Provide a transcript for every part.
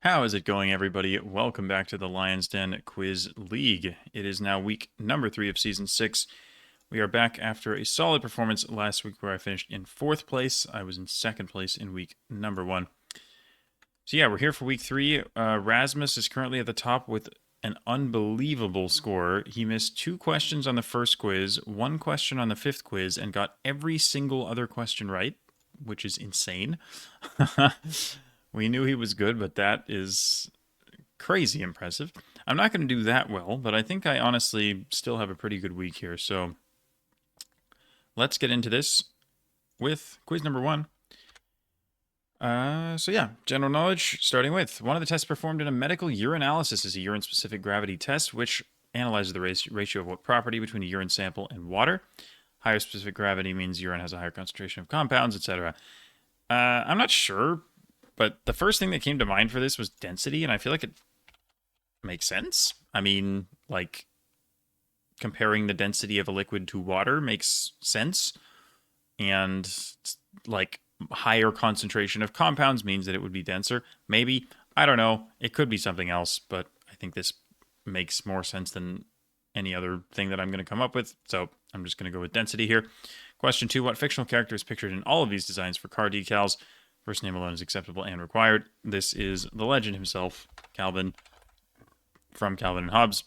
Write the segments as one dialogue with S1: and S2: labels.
S1: How is it going, everybody? Welcome back to the Lyons Den Quiz League. It is now week number 3 of season 6. We are back after a solid performance last week where I finished in 4th place. I was in 2nd place in week number 1. So yeah, we're here for week 3. Rasmus is currently at the top with an unbelievable score. He missed 2 questions on the first quiz, 1 question on the 5th quiz, and got every single other question right, which is insane. We knew he was good, but that is crazy impressive. I'm not going to do that well, but I think I honestly still have a pretty good week here. So let's get into this with quiz number 1. General knowledge, starting with one of the tests performed in a medical urinalysis is a urine-specific gravity test, which analyzes the ratio of what property between a urine sample and water. Higher specific gravity means urine has a higher concentration of compounds, etc. I'm not sure, but the first thing that came to mind for this was density, and I feel like it makes sense. I mean, like, comparing the density of a liquid to water makes sense. And, like, higher concentration of compounds means that it would be denser. Maybe. I don't know. It could be something else, but I think this makes more sense than any other thing that I'm going to come up with. So I'm just going to go with density here. Question 2. What fictional character is pictured in all of these designs for car decals? First name alone is acceptable and required. This is the legend himself, Calvin, from Calvin and Hobbes,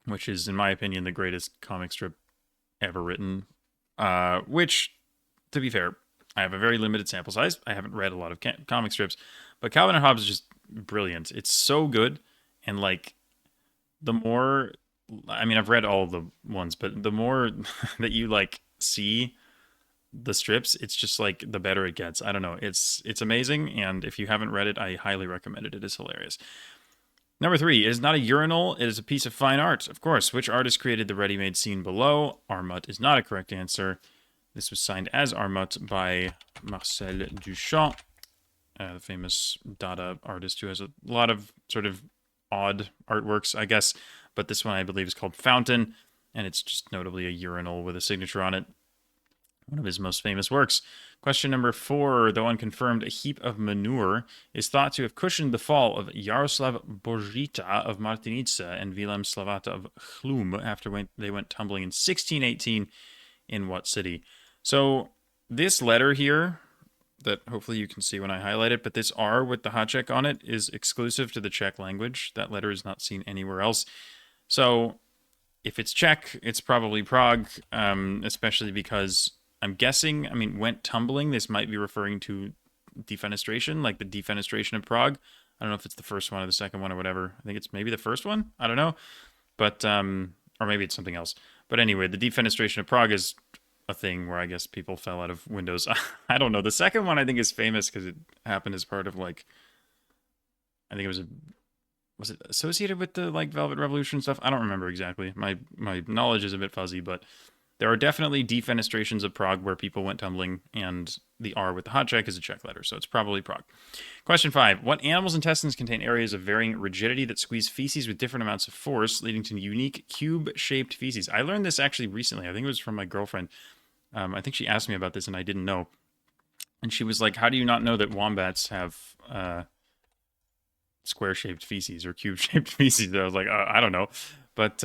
S1: which is, in my opinion, the greatest comic strip ever written. Which, to be fair, I have a very limited sample size. I haven't read a lot of comic strips, but Calvin and Hobbes is just brilliant. It's so good, and like, the more, I mean, I've read all the ones, but the more that you like see the strips, it's just like the better it gets. I don't know. It's amazing, and if you haven't read it, I highly recommend it. It is hilarious. Number 3, it is not a urinal, it is a piece of fine art. Of course, which artist created the ready-made scene below? Armut is not a correct answer. This was signed as Armut by Marcel Duchamp, the famous Dada artist who has a lot of sort of odd artworks, I guess. But this one, I believe, is called Fountain, and it's just notably a urinal with a signature on it. One of his most famous works. Question number 4. Though unconfirmed, a heap of manure is thought to have cushioned the fall of Jaroslav Božita of Martinica and Vilém Slavata of Chlum after they went tumbling in 1618 in what city? So this letter here, that hopefully you can see when I highlight it, but this R with the hot check on it is exclusive to the Czech language. That letter is not seen anywhere else. So if it's Czech, it's probably Prague, especially because I'm guessing, I mean, went tumbling, this might be referring to defenestration, like the defenestration of Prague. I don't know if it's the first one or the second one or whatever. I think it's maybe the first one. I don't know. But, or maybe it's something else. But anyway, the defenestration of Prague is a thing where I guess people fell out of windows. I don't know. The second one I think is famous because it happened as part of like, I think it was it associated with the like Velvet Revolution stuff? I don't remember exactly. My knowledge is a bit fuzzy, but there are definitely defenestrations of Prague where people went tumbling, and the R with the hot check is a Czech letter, so it's probably Prague. Question 5. What animal's intestines contain areas of varying rigidity that squeeze feces with different amounts of force, leading to unique cube-shaped feces? I learned this actually recently. I think it was from my girlfriend. I think she asked me about this, and I didn't know. And she was like, how do you not know that wombats have square-shaped feces or cube-shaped feces? And I was like, I don't know. But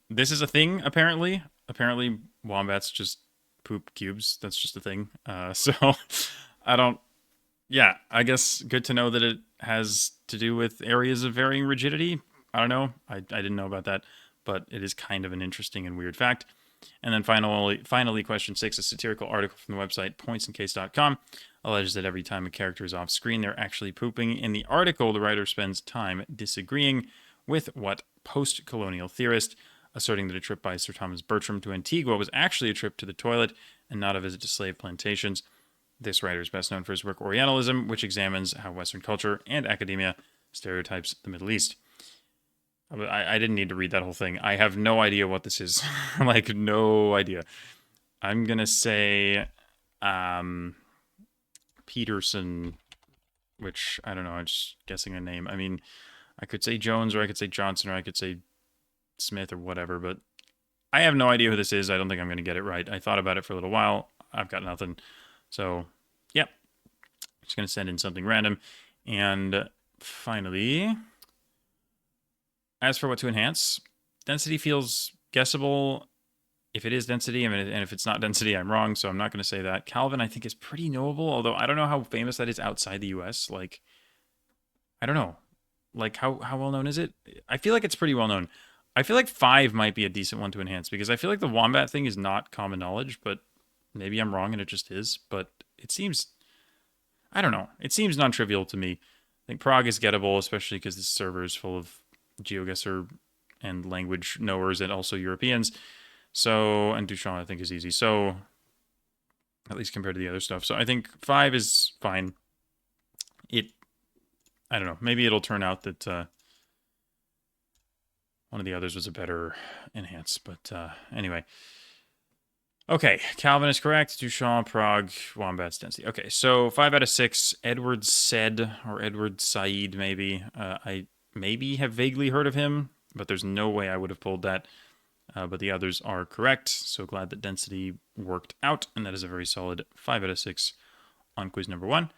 S1: this is a thing, apparently. Apparently, wombats just poop cubes. That's just a thing. So I don't. Yeah, I guess good to know that it has to do with areas of varying rigidity. I don't know. I didn't know about that, but it is kind of an interesting and weird fact. And then finally, question 6, a satirical article from the website pointsandcase.com alleges that every time a character is off screen, they're actually pooping. In the article, the writer spends time disagreeing with what post-colonial theorist, asserting that a trip by Sir Thomas Bertram to Antigua was actually a trip to the toilet and not a visit to slave plantations. This writer is best known for his work Orientalism, which examines how Western culture and academia stereotypes the Middle East. I didn't need to read that whole thing. I have no idea what this is. Like, no idea. I'm going to say Peterson, which, I don't know, I'm just guessing a name. I mean, I could say Jones, or I could say Johnson, or I could say Smith, or whatever, but I have no idea who this is. I don't think I'm going to get it right. I thought about it for a little while. I've got nothing. So, yep. Just going to send in something random. And finally, as for what to enhance, density feels guessable. If it is density, and if it's not density, I'm wrong, so I'm not going to say that. Calvin, I think, is pretty knowable, although I don't know how famous that is outside the US. Like, I don't know. Like, how well known is it? I feel like it's pretty well known. I feel like 5 might be a decent one to enhance because I feel like the wombat thing is not common knowledge, but maybe I'm wrong and it just is. But it seems, I don't know. It seems non trivial to me. I think Prague is gettable, especially because this server is full of GeoGuessr and language knowers and also Europeans. So, and Duchamp, I think, is easy. So, at least compared to the other stuff. So, I think 5 is fine. I don't know. Maybe it'll turn out that one of the others was a better enhance. But anyway. Okay, Calvin is correct. Duchamp, Prague, Wombat's density. Okay, so 5 out of 6. Edward Said, or Edward Said, maybe. I maybe have vaguely heard of him, but there's no way I would have pulled that. But the others are correct. So glad that density worked out, and that is a very solid 5 out of 6 on quiz number 1.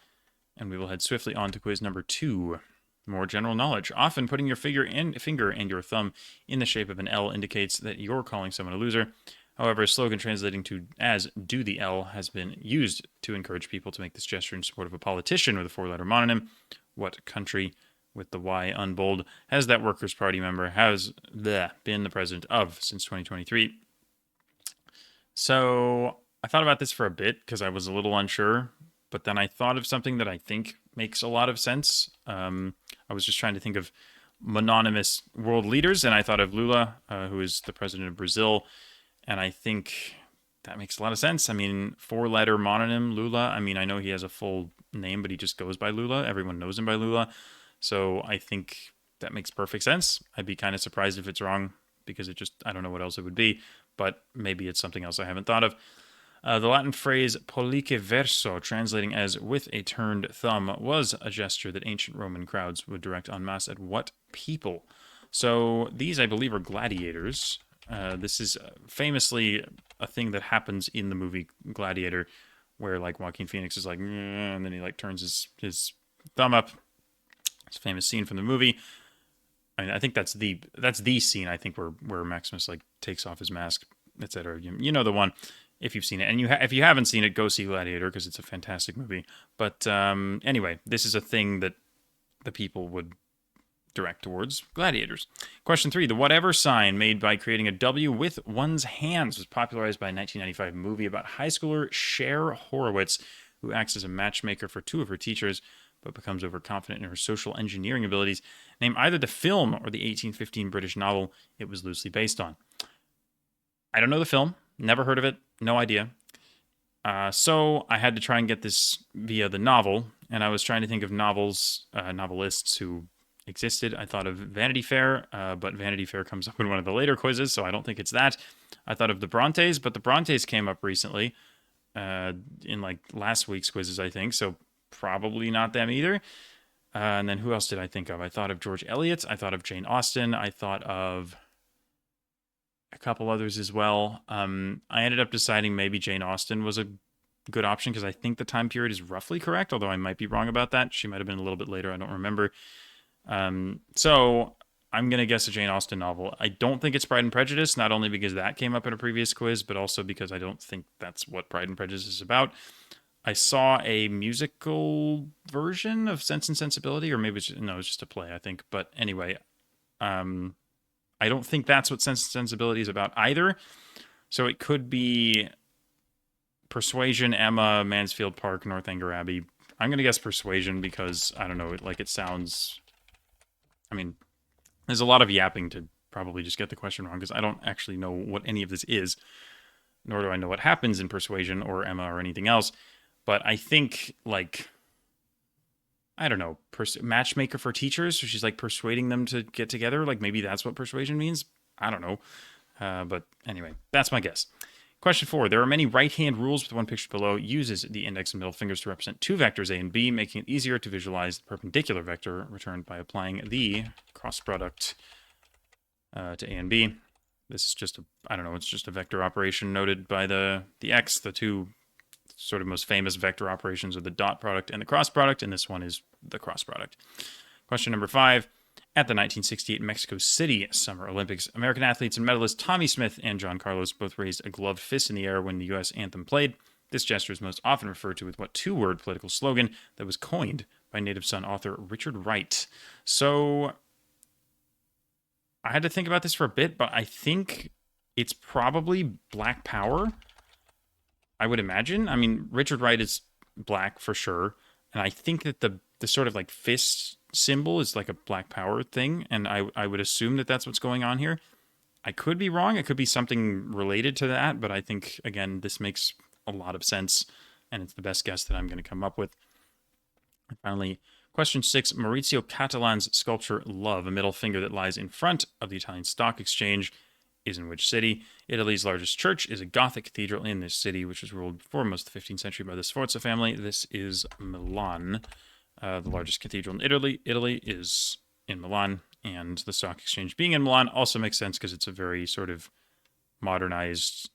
S1: And we will head swiftly on to quiz number 2. More general knowledge. Often putting your finger and your thumb in the shape of an L indicates that you're calling someone a loser. However, a slogan translating to as "do the L" has been used to encourage people to make this gesture in support of a politician with a 4-letter mononym. What country with the Y unbold has that Workers' Party member been the president of since 2023? So I thought about this for a bit because I was a little unsure, but then I thought of something that I think makes a lot of sense. I was just trying to think of mononymous world leaders, and I thought of Lula, who is the president of Brazil. And I think that makes a lot of sense. I mean, 4-letter mononym, Lula. I mean, I know he has a full name, but he just goes by Lula. Everyone knows him by Lula. So I think that makes perfect sense. I'd be kind of surprised if it's wrong because I don't know what else it would be, but maybe it's something else I haven't thought of. The Latin phrase pollice verso, translating as with a turned thumb, was a gesture that ancient Roman crowds would direct en masse at what people? So these, I believe, are gladiators. This is famously a thing that happens in the movie Gladiator, where like Joaquin Phoenix is like, and then he like turns his thumb up. It's a famous scene from the movie. I mean, I think that's the scene I think where Maximus like takes off his mask, etc. You know the one if you've seen it, and if you haven't seen it, go see Gladiator because it's a fantastic movie. But anyway, this is a thing that the people would direct towards gladiators. Question 3. The whatever sign made by creating a W with one's hands was popularized by a 1995 movie about high schooler Cher Horowitz, who acts as a matchmaker for 2 of her teachers, but becomes overconfident in her social engineering abilities. Name either the film or the 1815 British novel it was loosely based on. I don't know the film. Never heard of it. No idea. So I had to try and get this via the novel, and I was trying to think of novelists who existed. I thought of Vanity Fair, but Vanity Fair comes up in one of the later quizzes, so I don't think it's that. I thought of the Brontes, but the Brontes came up recently in like last week's quizzes, I think, so probably not them either. And then who else did I think of? I thought of George Eliot. I thought of Jane Austen. I thought of a couple others as well. I ended up deciding maybe Jane Austen was a good option because I think the time period is roughly correct, although I might be wrong about that. She might have been a little bit later. I don't remember. So I'm going to guess a Jane Austen novel. I don't think it's Pride and Prejudice, not only because that came up in a previous quiz, but also because I don't think that's what Pride and Prejudice is about. I saw a musical version of Sense and Sensibility, or maybe it's just a play, I think. But anyway, I don't think that's what Sense and Sensibility is about either. So it could be Persuasion, Emma, Mansfield Park, Northanger Abbey. I'm going to guess Persuasion because, I don't know, it sounds... I mean, there's a lot of yapping to probably just get the question wrong because I don't actually know what any of this is, nor do I know what happens in Persuasion or Emma or anything else. But I think, like, I don't know, matchmaker for teachers. So she's like persuading them to get together. Like maybe that's what persuasion means. I don't know. But anyway, that's my guess. Question 4. There are many right-hand rules, but the one pictured below uses the index and middle fingers to represent 2 vectors A and B, making it easier to visualize the perpendicular vector returned by applying the cross product to A and B. This is just it's just a vector operation noted by the X. The 2 sort of most famous vector operations are the dot product and the cross product, and this one is the cross product. Question number 5. At the 1968 Mexico City Summer Olympics, American athletes and medalists Tommy Smith and John Carlos both raised a gloved fist in the air when the U.S. anthem played. This gesture is most often referred to with what two-word political slogan that was coined by Native Son author Richard Wright? So I had to think about this for a bit, but I think it's probably Black Power, I would imagine. I mean, Richard Wright is black for sure, and I think that the sort of like fist symbol is like a Black Power thing, and I would assume that that's what's going on here. I could be wrong. It could be something related to that, but I think, again, this makes a lot of sense, and it's the best guess that I'm going to come up with. And finally, question 6. Maurizio Catalan's sculpture Love, a middle finger that lies in front of the Italian Stock Exchange, is in which city? Italy's largest church is a Gothic cathedral in this city, which was ruled for most of the 15th century by the Sforza family. This is Milan. The largest cathedral in Italy is in Milan, and the Stock Exchange being in Milan also makes sense because it's a very sort of modernized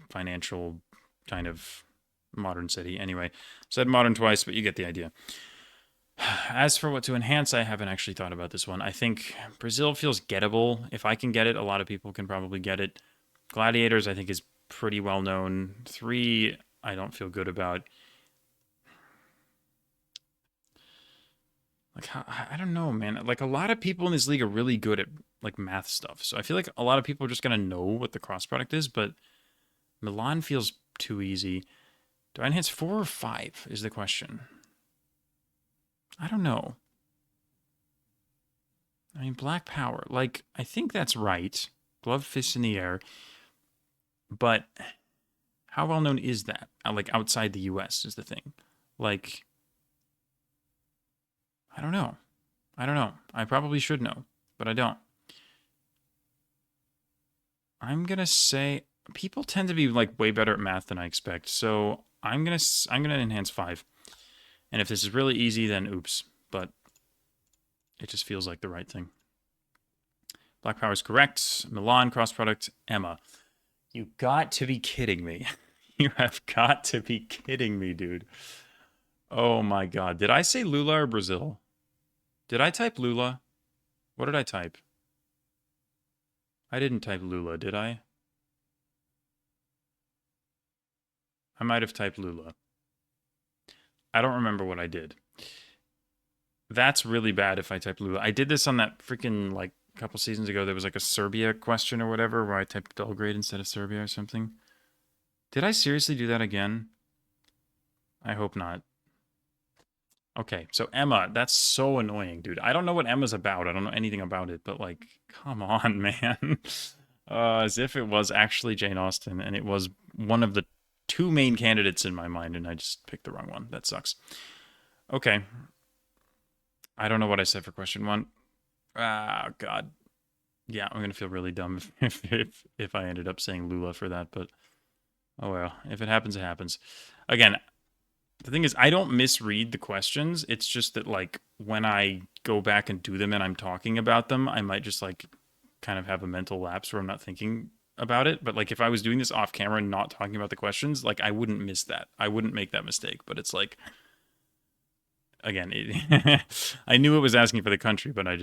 S1: financial kind of modern city. Anyway, said modern twice, but you get the idea. As for what to enhance, I haven't actually thought about this one. I think Brazil feels gettable. If I can get it, a lot of people can probably get it. Gladiators, I think, is pretty well known. 3, I don't feel good about. Like, I don't know, man. Like, a lot of people in this league are really good at, like, math stuff. So I feel like a lot of people are just going to know what the cross product is, but Milan feels too easy. Do I enhance 4 or 5 is the question. I don't know. I mean, Black Power. Like, I think that's right. Gloved fist in the air. But how well known is that? Like, outside the U.S. is the thing. Like, I don't know. I probably should know, but I don't. I'm going to say people tend to be, like, way better at math than I expect. So I'm going to enhance 5. And if this is really easy, then oops. But it just feels like the right thing. Black Power is correct. Milan, cross product, Emma. You got to be kidding me. You have got to be kidding me, dude. Oh my god. Did I say Lula or Brazil? Did I type Lula? What did I type? I didn't type Lula, did I? I might have typed Lula. I don't remember what I did. That's really bad if I typed Lula. I did this on that freaking, like, couple seasons ago. There was, like, a Serbia question or whatever where I typed Belgrade instead of Serbia or something. Did I seriously do that again? I hope not. Okay, so Emma, that's so annoying, dude. I don't know what Emma's about. I don't know anything about it, but, like, come on, man. As if it was actually Jane Austen, and it was one of the 2 main candidates in my mind, and I just picked the wrong one. That sucks. Okay. I don't know what I said for question 1. Ah, God. Yeah, I'm going to feel really dumb if I ended up saying Lula for that, but oh well. If it happens, it happens. Again, the thing is, I don't misread the questions. It's just that, like, when I go back and do them and I'm talking about them, I might just, like, kind of have a mental lapse where I'm not thinking about it. But, like, if I was doing this off camera and not talking about the questions, like, I wouldn't miss that. I wouldn't make that mistake. But it's like, again, I knew it was asking for the country, but I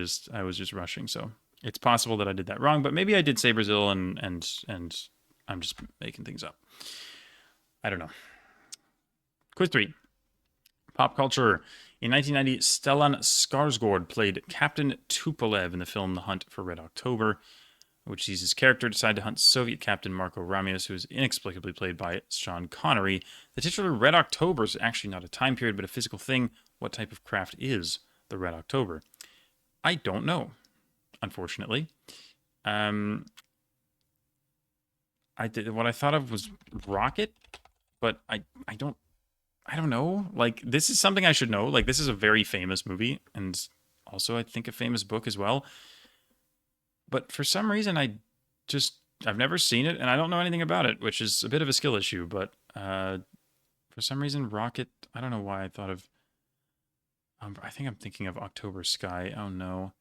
S1: was just rushing. So it's possible that I did that wrong. But maybe I did say Brazil, and I'm just making things up. I don't know. Quiz 3. Pop culture. In 1990, Stellan Skarsgård played Captain Tupolev in the film The Hunt for Red October, which sees his character decide to hunt Soviet Captain Marco Ramius, who is inexplicably played by Sean Connery. The titular Red October is actually not a time period, but a physical thing. What type of craft is the Red October? I don't know, unfortunately. What I thought of was rocket, but I don't know. Like, this is something I should know. Like, this is a very famous movie, and also, I think, a famous book as well. But for some reason, I've never seen it, and I don't know anything about it, which is a bit of a skill issue. But for some reason, rocket, I don't know why I thought of... I think I'm thinking of October Sky. Oh, no.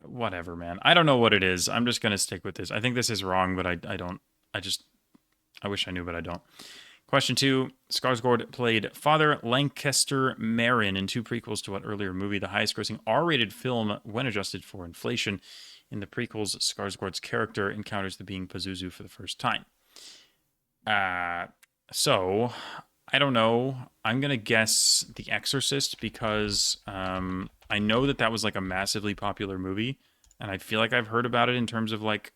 S1: Whatever, man. I don't know what it is. I'm just going to stick with this. I think this is wrong, but I wish I knew, but I don't. Question 2. Skarsgård played Father Lancaster Marin in 2 prequels to what earlier movie? The highest grossing R-rated film when adjusted for inflation. In the prequels, Skarsgård's character encounters the being Pazuzu for the first time. So, I don't know. I'm going to guess The Exorcist because I know that was like a massively popular movie. And I feel like I've heard about it in terms of like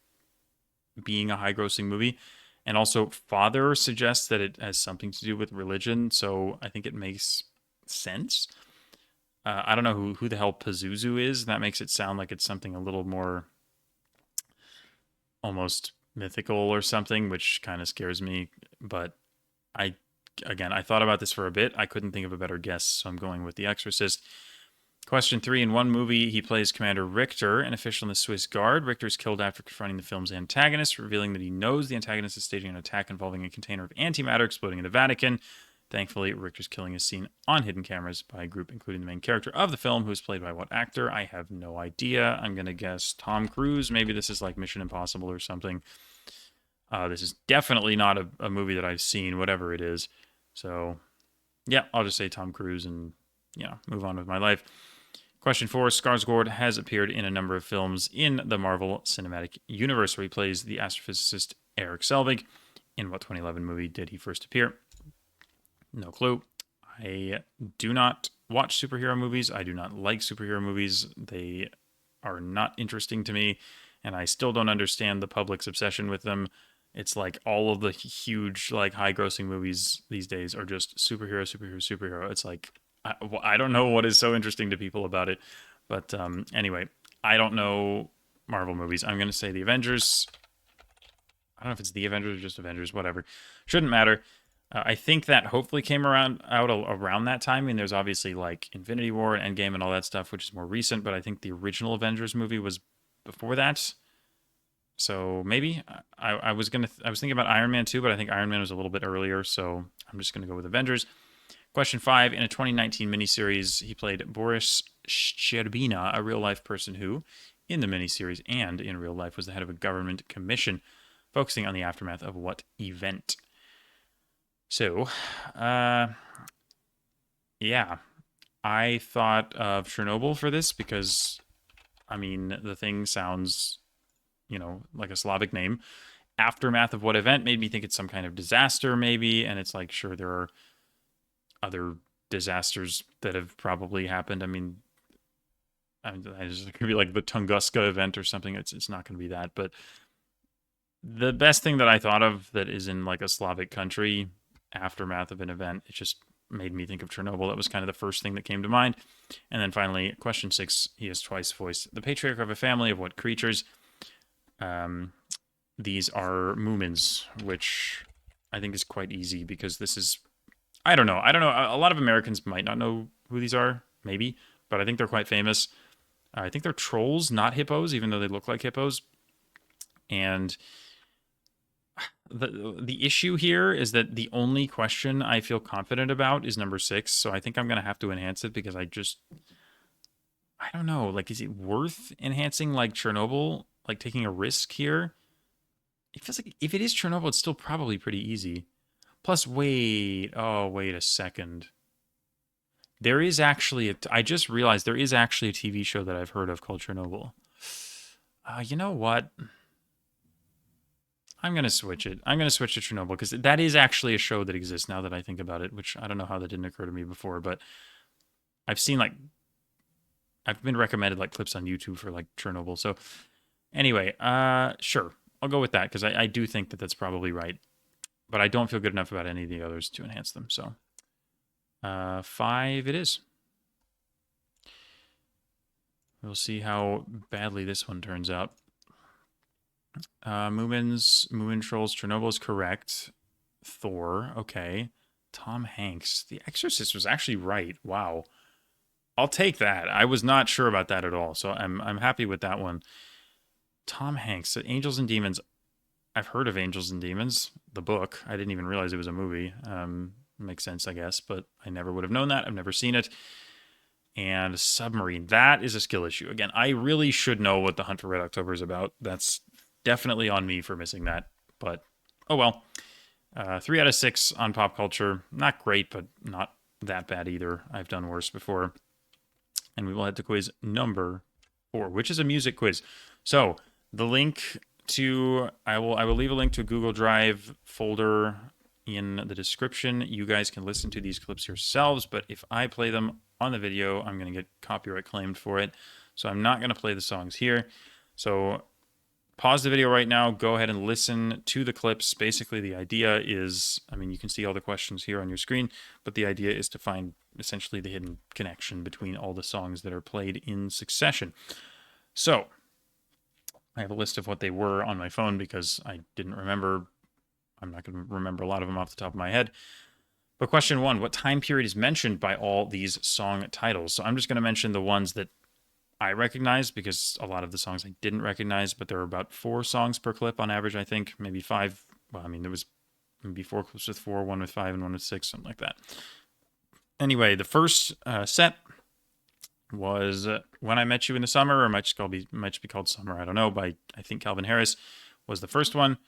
S1: being a high grossing movie. And also, Father suggests that it has something to do with religion, so I think it makes sense. I don't know who the hell Pazuzu is. That makes it sound like it's something a little more almost mythical or something, which kind of scares me. But I thought about this for a bit. I couldn't think of a better guess, so I'm going with The Exorcist. Question 3. In one movie, he plays Commander Richter, an official in the Swiss Guard. Richter is killed after confronting the film's antagonist, revealing that he knows the antagonist is staging an attack involving a container of antimatter exploding in the Vatican. Thankfully, Richter's killing is seen on hidden cameras by a group including the main character of the film, who is played by what actor? I have no idea. I'm going to guess Tom Cruise. Maybe this is like Mission Impossible or something. This is definitely not a movie that I've seen, whatever it is. So, yeah, I'll just say Tom Cruise and, move on with my life. Question 4. Skarsgård has appeared in a number of films in the Marvel Cinematic Universe, where he plays the astrophysicist Eric Selvig. In what 2011 movie did he first appear? No clue. I do not watch superhero movies. I do not like superhero movies. They are not interesting to me, and I still don't understand the public's obsession with them. It's like all of the huge, like, high-grossing movies these days are just superhero, superhero, superhero. It's like, I don't know what is so interesting to people about it. But anyway, I don't know Marvel movies. I'm going to say The Avengers. I don't know if it's The Avengers or just Avengers, whatever. Shouldn't matter. I think that hopefully came out around that time. I mean, there's obviously like Infinity War and Endgame and all that stuff, which is more recent. But I think the original Avengers movie was before that. So maybe I was thinking about Iron Man 2, but I think Iron Man was a little bit earlier. So I'm just going to go with Avengers. Question 5. In a 2019 miniseries, he played Boris Sherbina, a real-life person who, in the miniseries and in real life, was the head of a government commission focusing on the aftermath of what event? So, yeah, I thought of Chernobyl for this because, I mean, the thing sounds, like a Slavic name. Aftermath of what event made me think it's some kind of disaster, maybe, and it's like, sure, there are other disasters that have probably happened. I mean, it's going to be like the Tunguska event or something. It's not going to be that. But the best thing that I thought of that is in like a Slavic country, aftermath of an event, it just made me think of Chernobyl. That was kind of the first thing that came to mind. And then finally, question 6, he has twice voiced the patriarch of a family of what creatures? These are Moomins, which I think is quite easy because this is, I don't know. A lot of Americans might not know who these are, maybe, but I think they're quite famous. I think they're trolls, not hippos, even though they look like hippos. And the issue here is that the only question I feel confident about is number 6. So I think I'm going to have to enhance it because I don't know. Like, is it worth enhancing like Chernobyl? Like taking a risk here? It feels like if it is Chernobyl, it's still probably pretty easy. Plus, wait a second. There is actually I just realized there is actually a TV show that I've heard of called Chernobyl. You know what? I'm going to switch it. I'm going to switch to Chernobyl because that is actually a show that exists now that I think about it, which I don't know how that didn't occur to me before, but I've been recommended like clips on YouTube for like Chernobyl. So anyway, sure. I'll go with that because I do think that that's probably right. But I don't feel good enough about any of the others to enhance them. So 5 it is. We'll see how badly this one turns out. Moomin Trolls, Chernobyl is correct. Thor, okay. Tom Hanks. The Exorcist was actually right. Wow. I'll take that. I was not sure about that at all. So I'm happy with that one. Tom Hanks, Angels and Demons. I've heard of Angels and Demons, the book. I didn't even realize it was a movie. Makes sense, I guess, but I never would have known that. I've never seen it. And Submarine, that is a skill issue. Again, I really should know what The Hunt for Red October is about. That's definitely on me for missing that, but oh well. 3 out of 6 on pop culture. Not great, but not that bad either. I've done worse before. And we will head to quiz number 4, which is a music quiz. So the link to I will leave a link to a Google Drive folder in the description. You guys can listen to these clips yourselves, but if I play them on the video, I'm going to get copyright claimed for it. So I'm not going to play the songs here. So pause the video right now, go ahead and listen to the clips. Basically, the idea is, I mean, you can see all the questions here on your screen, but the idea is to find essentially the hidden connection between all the songs that are played in succession. So I have a list of what they were on my phone because I didn't remember. I'm not going to remember a lot of them off the top of my head. But question 1, what time period is mentioned by all these song titles? So I'm just going to mention the ones that I recognized because a lot of the songs I didn't recognize, but there were about 4 songs per clip on average, I think. Maybe 5. Well, I mean, there was maybe 4 clips with 4, 1 with 5, and 1 with 6, something like that. Anyway, the first set was When I Met You in the Summer, or might just be called Summer, I don't know, by, I think, Calvin Harris was the first one.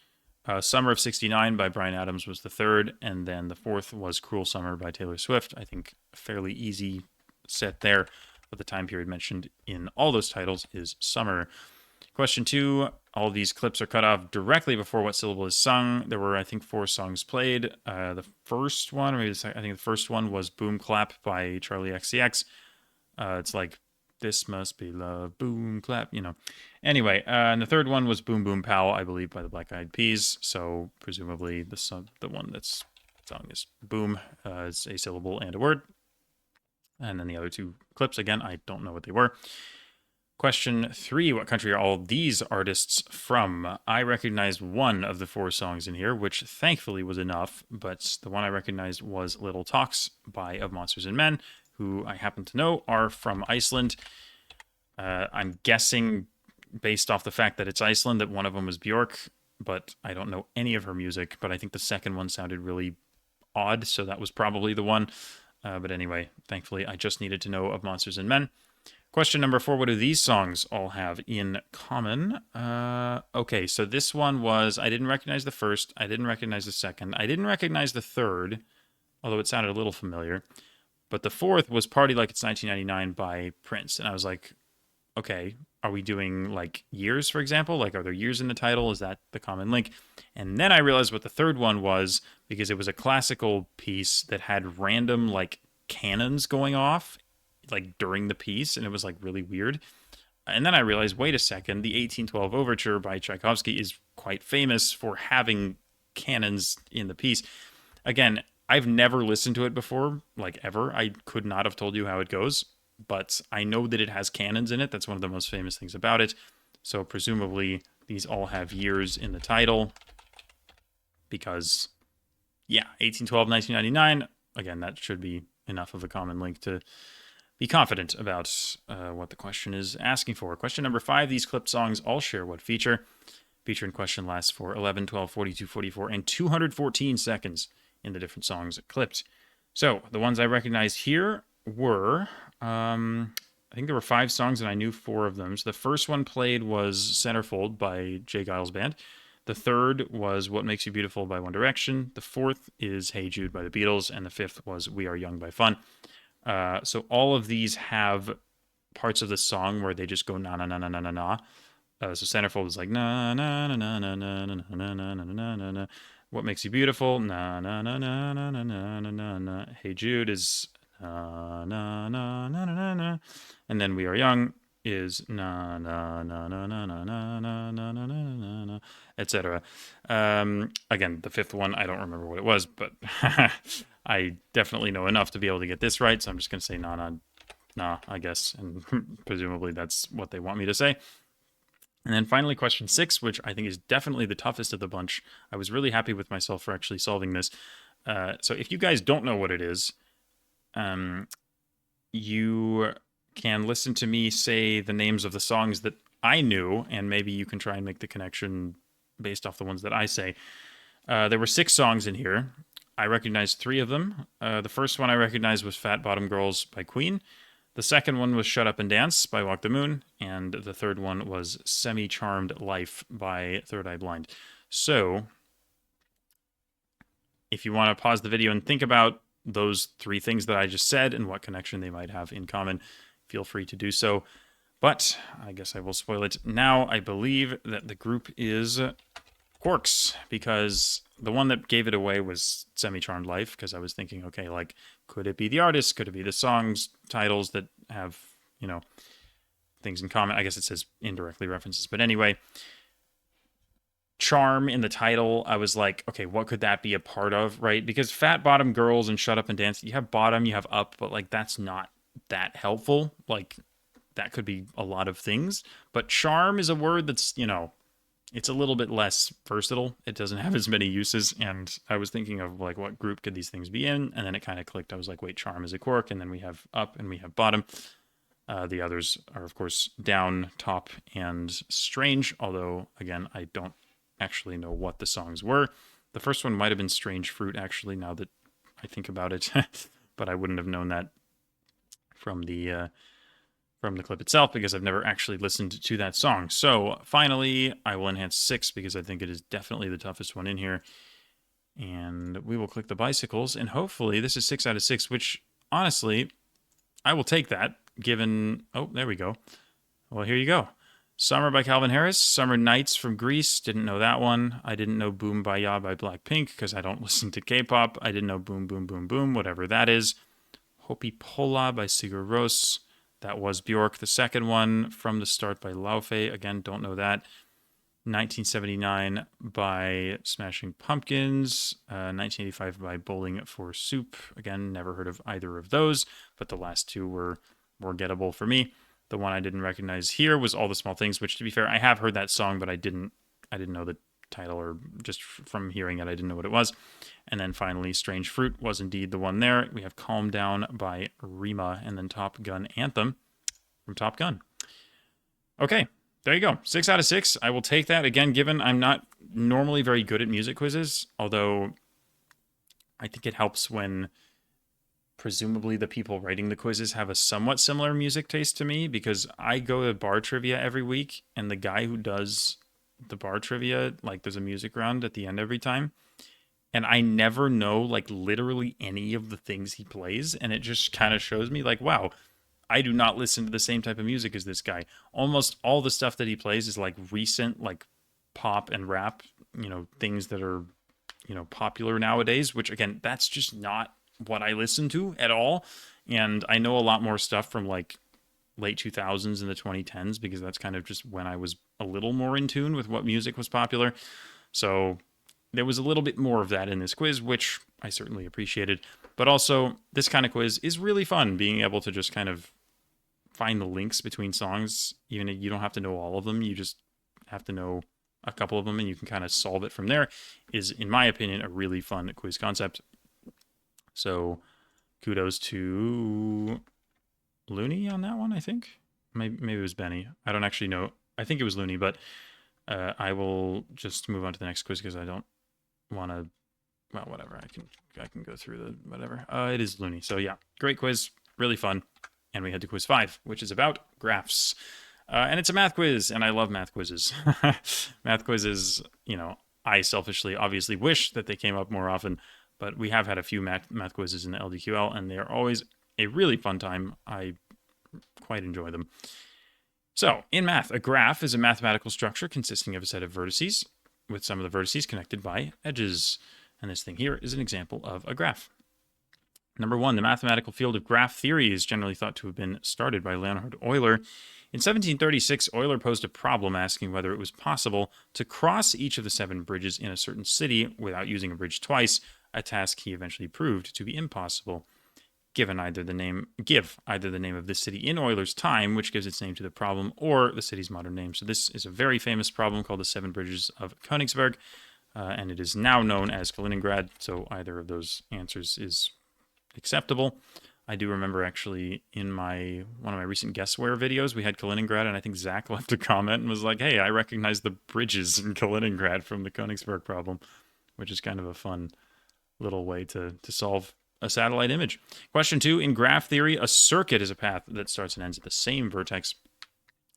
S1: Summer of 69 by Bryan Adams was the third, and then the fourth was Cruel Summer by Taylor Swift. I think a fairly easy set there, but the time period mentioned in all those titles is summer. Question 2, all these clips are cut off directly before what syllable is sung. There were, I think, 4 songs played. The first one, or maybe I think the first one was Boom Clap by Charlie XCX. It's like, this must be love, boom, clap, you know. Anyway, and the third one was Boom Boom Pow, I believe, by the Black Eyed Peas. So presumably the one that's sung is boom is a syllable and a word. And then the other 2 clips, again, I don't know what they were. Question 3, what country are all these artists from? I recognized 1 of the 4 songs in here, which thankfully was enough, but the one I recognized was Little Talks by Of Monsters and Men, who I happen to know are from Iceland. I'm guessing, based off the fact that it's Iceland, that one of them was Björk, but I don't know any of her music, but I think the second one sounded really odd, so that was probably the one. But anyway, thankfully, I just needed to know Of Monsters and Men. Question number 4, what do these songs all have in common? Okay, so this one was, I didn't recognize the first, I didn't recognize the second, I didn't recognize the third, although it sounded a little familiar. But the fourth was Party Like It's 1999 by Prince. And I was like, okay, are we doing like years, for example? Like, are there years in the title? Is that the common link? And then I realized what the third one was, because it was a classical piece that had random like cannons going off like during the piece. And it was like really weird. And then I realized, wait a second, the 1812 Overture by Tchaikovsky is quite famous for having cannons in the piece. Again, I've never listened to it before, like ever. I could not have told you how it goes, but I know that it has cannons in it. That's one of the most famous things about it. So presumably these all have years in the title because, yeah, 1812, 1999, again, that should be enough of a common link to be confident about what the question is asking for. Question number 5, these clipped songs all share what feature? Feature in question lasts for 11, 12, 42, 44, and 214 seconds in the different songs clipped. So the ones I recognize here were, I think there were 5 songs and I knew 4 of them. So the first one played was Centerfold by Jay Giles Band. The third was What Makes You Beautiful by One Direction. The fourth is Hey Jude by the Beatles. And the fifth was We Are Young by Fun. So all of these have parts of the song where they just go na na na na na na na. So Centerfold is like na na na na na na na na na na na na. What Makes You Beautiful, na na na na na na na na na na. Hey Jude is na na na na na na, and then We Are Young is na na na na na na na na na na na na, etc. Again, the fifth one I don't remember what it was, but I definitely know enough to be able to get this right, so I'm just gonna say na na na, I guess, and presumably that's what they want me to say. And then finally, question 6, which I think is definitely the toughest of the bunch. I was really happy with myself for actually solving this. So if you guys don't know what it is, you can listen to me say the names of the songs that I knew, and maybe you can try and make the connection based off the ones that I say. There were 6 songs in here. I recognized 3 of them. The first one I recognized was Fat Bottom Girls by Queen. The second one was Shut Up and Dance by Walk the Moon, and the third one was Semi-Charmed Life by Third Eye Blind. So, if you want to pause the video and think about those three things that I just said and what connection they might have in common, feel free to do so. But I guess I will spoil it now. I believe that the group is Quarks, because the one that gave it away was Semi-Charmed Life, because I was thinking, okay, like, could it be the artist? Could it be the songs titles that have, you know, things in common? I guess it says indirectly references. But anyway, charm in the title, I was like, okay, what could that be a part of, right? Because Fat Bottom Girls and Shut Up and Dance, you have bottom, you have up, but like that's not that helpful. Like that could be a lot of things. But charm is a word that's, you know, it's a little bit less versatile. It doesn't have as many uses. And I was thinking of like, what group could these things be in? And then it kind of clicked. I was like, wait, charm is a quark. And then we have up and we have bottom. The others are, of course, down, top, and strange. Although, again, I don't actually know what the songs were. The first one might have been Strange Fruit, actually, now that I think about it. But I wouldn't have known that from the clip itself, because I've never actually listened to that song. So finally, I will enhance 6 because I think it is definitely the toughest one in here. And we will click the bicycles, and hopefully this is 6 out of 6, which honestly, I will take that given... Oh, there we go. Well, here you go. Summer by Calvin Harris, Summer Nights from Greece, didn't know that one. I didn't know Boom Ba Ya by Blackpink because I don't listen to K-pop. I didn't know Boom Boom Boom Boom, whatever that is. Hopi Pola by Sigur Rós. That was Bjork. The second one, From the Start by Laufey. Again, don't know that. 1979 by Smashing Pumpkins. 1985 by Bowling for Soup. Again, never heard of either of those, but the last two were more gettable for me. The one I didn't recognize here was All the Small Things, which, to be fair, I have heard that song, but I didn't know the title, or just from hearing it, I didn't know what it was. And then finally, Strange Fruit was indeed the one there. We have Calm Down by Rima, and then Top Gun Anthem from Top Gun. Okay, there you go. 6 out of 6. I will take that. Again, given I'm not normally very good at music quizzes, although I think it helps when presumably the people writing the quizzes have a somewhat similar music taste to me, because I go to bar trivia every week, and the guy who does the bar trivia, like, there's a music round at the end every time, and I never know, like, literally any of the things he plays, and it just kind of shows me, like, wow, I do not listen to the same type of music as this guy. Almost all the stuff that he plays is, like, recent, like, pop and rap, you know, things that are, you know, popular nowadays, which, again, that's just not what I listen to at all. And I know a lot more stuff from, like, late 2000s and the 2010s, because that's kind of just when I was a little more in tune with what music was popular. So there was a little bit more of that in this quiz, which I certainly appreciated. But also, this kind of quiz is really fun, being able to just kind of find the links between songs. Even if you don't have to know all of them, you just have to know a couple of them, and you can kind of solve it from there. Is, in my opinion, a really fun quiz concept. So kudos to Looney on that one, I think. Maybe it was Benny. I don't actually know. I think it was Looney, but I will just move on to the next quiz because I don't want to... Well, whatever. I can go through the whatever. It is Looney. So yeah, great quiz, really fun. And we head to quiz 5, which is about graphs. And it's a math quiz, and I love math quizzes. Math quizzes, you know, I selfishly obviously wish that they came up more often, but we have had a few math quizzes in the LDQL, and they're always a really fun time. I quite enjoy them. So, in math, a graph is a mathematical structure consisting of a set of vertices, with some of the vertices connected by edges. And this thing here is an example of a graph. Number 1, the mathematical field of graph theory is generally thought to have been started by Leonhard Euler. In 1736, Euler posed a problem asking whether it was possible to cross each of the 7 bridges in a certain city without using a bridge twice, a task he eventually proved to be impossible. Give either the name of this city in Euler's time, which gives its name to the problem, or the city's modern name. So this is a very famous problem called the 7 Bridges of Königsberg, and it is now known as Kaliningrad, so either of those answers is acceptable. I do remember actually in one of my recent guessware videos, we had Kaliningrad, and I think Zach left a comment and was like, hey, I recognize the bridges in Kaliningrad from the Königsberg problem, which is kind of a fun little way to solve a satellite image. Question 2, in graph theory, a circuit is a path that starts and ends at the same vertex.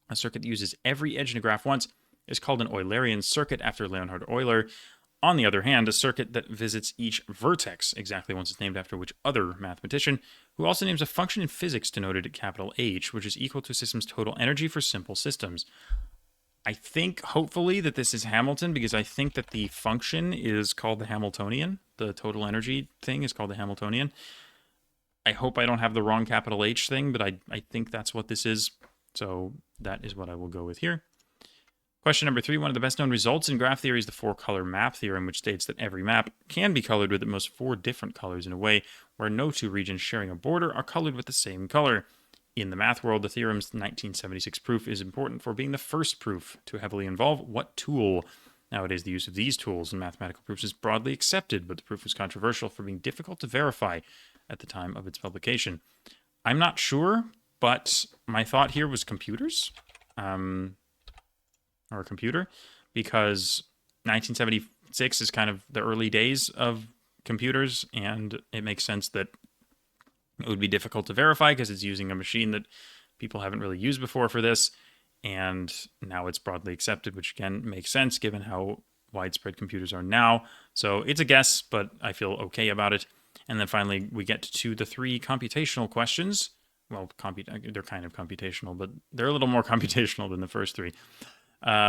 S1: A circuit that uses every edge in a graph once is called an Eulerian circuit after Leonhard Euler. On the other hand, a circuit that visits each vertex exactly once is named after which other mathematician, who also names a function in physics denoted at capital H, which is equal to a system's total energy for simple systems. I think, hopefully, that this is Hamilton, because I think that the function is called the Hamiltonian. The total energy thing is called the Hamiltonian. I hope I don't have the wrong capital H thing, but I think that's what this is. So that is what I will go with here. Question number 3, one of the best known results in graph theory is the 4-color map theorem, which states that every map can be colored with at most 4 different colors in a way where no 2 regions sharing a border are colored with the same color. In the math world, the theorem's 1976 proof is important for being the first proof to heavily involve what tool? Nowadays, the use of these tools in mathematical proofs is broadly accepted, but the proof was controversial for being difficult to verify at the time of its publication. I'm not sure, but my thought here was computers. Or a computer, because 1976 is kind of the early days of computers, and it makes sense that it would be difficult to verify because it's using a machine that people haven't really used before for this, and now it's broadly accepted, which again makes sense given how widespread computers are now. So it's a guess, but I feel okay about it. And then finally, we get to the 3 computational questions. Well, they're kind of computational, but they're a little more computational than the first 3.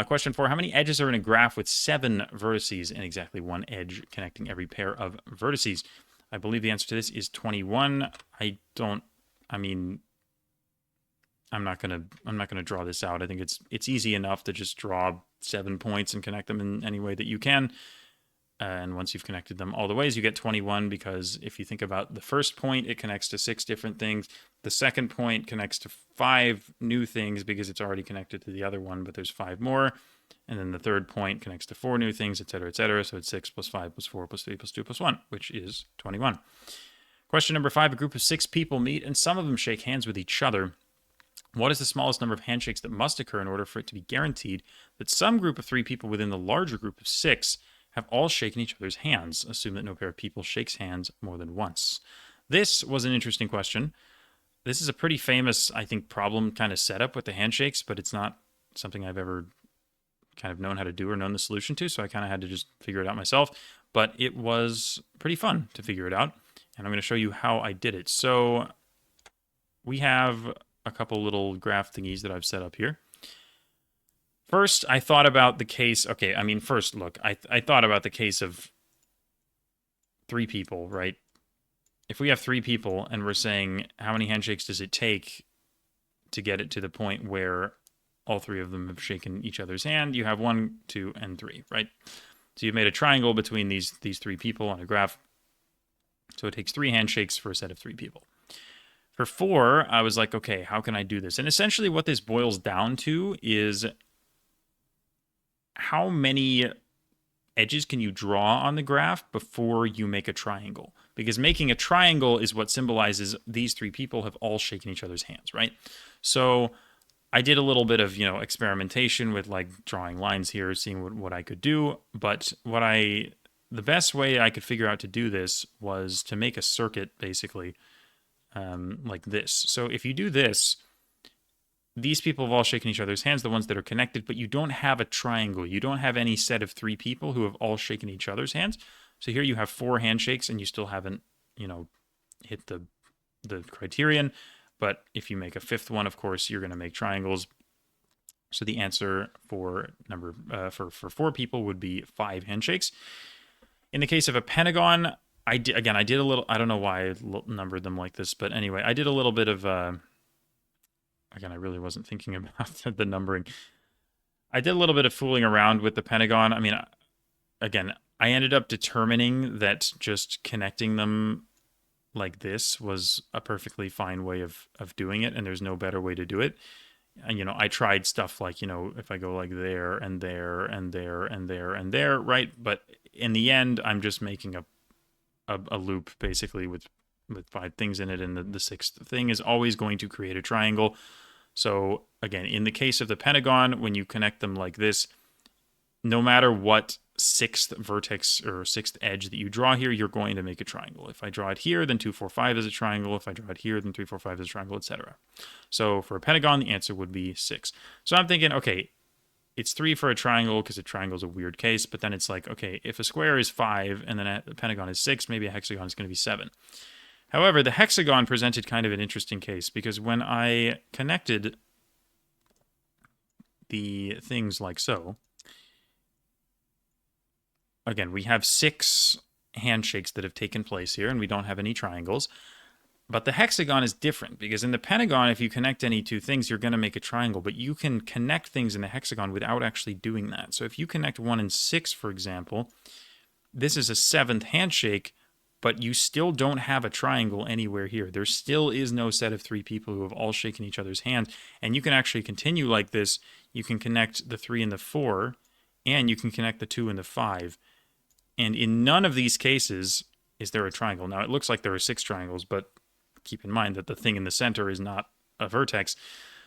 S1: Question 4, how many edges are in a graph with 7 vertices and exactly 1 edge connecting every pair of vertices? I believe the answer to this is 21. I'm not gonna draw this out. I think it's easy enough to just draw 7 points and connect them in any way that you can. And once you've connected them all the ways, you get 21, because if you think about the first point, it connects to 6 different things. The second point connects to 5 new things because it's already connected to the other one, but there's 5 more. And then the third point connects to 4 new things, etc., etc. So it's 6 plus 5 plus 4 plus 3 plus 2 plus 1, which is 21. Question number 5, a group of 6 people meet and some of them shake hands with each other. What is the smallest number of handshakes that must occur in order for it to be guaranteed that some group of 3 people within the larger group of 6 have all shaken each other's hands? Assume that no pair of people shakes hands more than once. This was an interesting question. This is a pretty famous, I think, problem kind of setup with the handshakes, but it's not something I've ever kind of known how to do or known the solution to, so I kind of had to just figure it out myself. But it was pretty fun to figure it out, and I'm going to show you how I did it. So we have a couple little graph thingies that I've set up here. First, I thought about the case, first, look, I thought about the case of 3 people, right? If we have 3 people and we're saying how many handshakes does it take to get it to the point where all 3 of them have shaken each other's hand, you have 1, 2, and 3, right? So you've made a triangle between these 3 people on a graph. So it takes 3 handshakes for a set of 3 people. For 4, I was like, okay, how can I do this? And essentially what this boils down to is how many edges can you draw on the graph before you make a triangle? Because making a triangle is what symbolizes these 3 people have all shaken each other's hands, right? So I did a little bit of, experimentation with like drawing lines here, seeing what I could do. But the best way I could figure out to do this was to make a circuit, basically, like this. So if you do this, these people have all shaken each other's hands, the ones that are connected, but you don't have a triangle. You don't have any set of 3 people who have all shaken each other's hands. So here you have 4 handshakes and you still haven't, hit the criterion. But if you make a 5th one, of course, you're going to make triangles. So the answer for for 4 people would be 5 handshakes. In the case of a pentagon, I did a little, I don't know why I numbered them like this, but anyway, I did a little bit of, again, I really wasn't thinking about the numbering. I did a little bit of fooling around with the pentagon. I mean, again, I ended up determining that just connecting them like this was a perfectly fine way of doing it, and there's no better way to do it. And, I tried stuff like, if I go like there and there and there and there and there, right? But in the end, I'm just making a loop basically with 5 things in it, and the 6th thing is always going to create a triangle. So again, in the case of the pentagon, when you connect them like this, no matter what 6th vertex or 6th edge that you draw here, you're going to make a triangle. If I draw it here, then 2, 4, 5 is a triangle. If I draw it here, then 3, 4, 5 is a triangle, etc. So for a pentagon, the answer would be 6. So I'm thinking, okay, it's 3 for a triangle because a triangle is a weird case, but then it's like, okay, if a square is 5 and then a pentagon is 6, maybe a hexagon is going to be 7. However, the hexagon presented kind of an interesting case because when I connected the things like so, again, we have 6 handshakes that have taken place here, and we don't have any triangles. But the hexagon is different because in the pentagon, if you connect any two things, you're going to make a triangle. But you can connect things in the hexagon without actually doing that. So if you connect 1 and 6, for example, this is a 7th handshake, but you still don't have a triangle anywhere here. There still is no set of 3 people who have all shaken each other's hands. And you can actually continue like this. You can connect the 3 and the 4, and you can connect the 2 and the 5. And in none of these cases is there a triangle. Now, it looks like there are 6 triangles, but keep in mind that the thing in the center is not a vertex.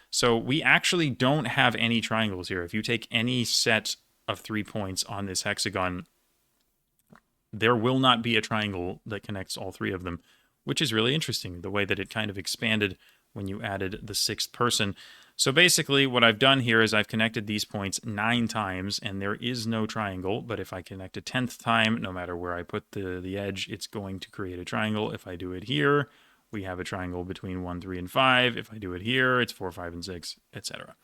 S1: So we actually don't have any triangles here. If you take any set of 3 points on this hexagon, there will not be a triangle that connects all 3 of them, which is really interesting, the way that it kind of expanded when you added the 6th person. So basically what I've done here is I've connected these points 9 times, and there is no triangle, but if I connect a 10th time, no matter where I put the edge, it's going to create a triangle. If I do it here, we have a triangle between 1, 3, and 5. If I do it here, it's 4, 5, and 6, etc.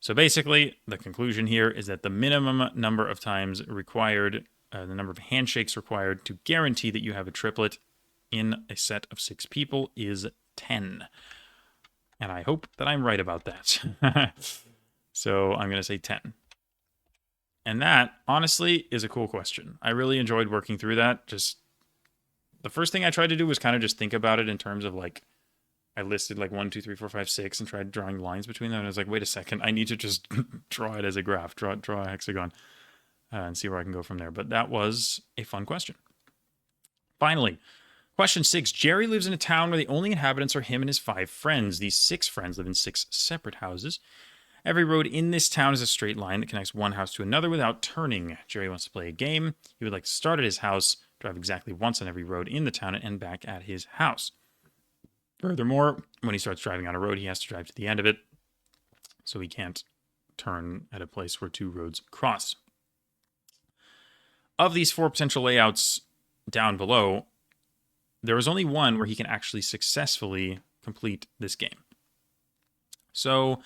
S1: So basically, the conclusion here is that the minimum number of times required, the number of handshakes required to guarantee that you have a triplet in a set of 6 people is 10. And I hope that I'm right about that. So I'm going to say 10. And that, honestly, is a cool question. I really enjoyed working through that. Just the first thing I tried to do was kind of just think about it in terms of like, I listed like 1, 2, 3, 4, 5, 6 and tried drawing lines between them. And I was like, wait a second, I need to just draw it as a graph, draw a hexagon and see where I can go from there. But that was a fun question. Finally, question 6. Jerry lives in a town where the only inhabitants are him and his 5 friends. These 6 friends live in 6 separate houses. Every road in this town is a straight line that connects one house to another without turning. Jerry wants to play a game. He would like to start at his house, drive exactly once on every road in the town, and end back at his house. Furthermore, when he starts driving on a road, he has to drive to the end of it, so he can't turn at a place where 2 roads cross. Of these 4 potential layouts down below, there is only one where he can actually successfully complete this game. So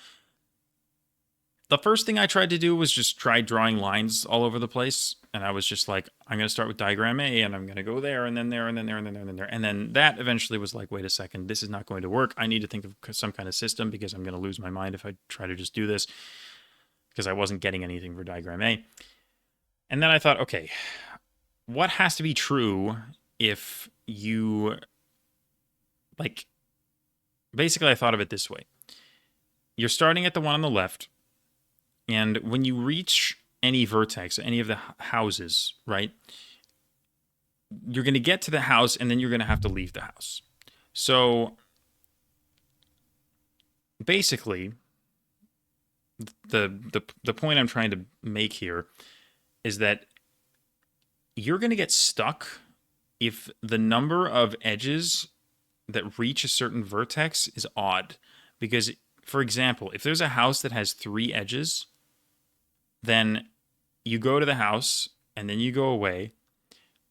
S1: the first thing I tried to do was just try drawing lines all over the place. And I was just like, I'm going to start with diagram A, and I'm going to go there, and then there, and then there, and then there, and then there. And then that eventually was like, wait a second, this is not going to work. I need to think of some kind of system because I'm going to lose my mind if I try to just do this, because I wasn't getting anything for diagram A. And then I thought, okay, what has to be true if you, like, basically I thought of it this way. You're starting at the one on the left, and when you reach any vertex, any of the houses, right, you're going to get to the house, and then you're going to have to leave the house. So basically, the point I'm trying to make here is that you're going to get stuck if the number of edges that reach a certain vertex is odd. Because, for example, if there's a house that has 3 edges, then you go to the house and then you go away,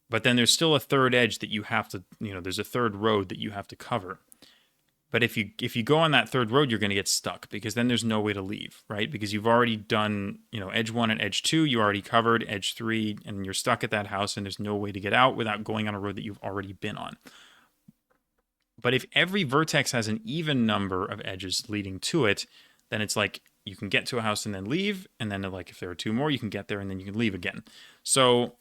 S1: but then there's still a 3rd edge that you have to, there's a 3rd road that you have to cover. But if you go on that 3rd road, you're going to get stuck because then there's no way to leave, right? Because you've already done, edge 1 and edge 2, you already covered edge 3, and you're stuck at that house, and there's no way to get out without going on a road that you've already been on. But if every vertex has an even number of edges leading to it, then it's like you can get to a house and then leave, and then like if there are 2 more, you can get there and then you can leave again. So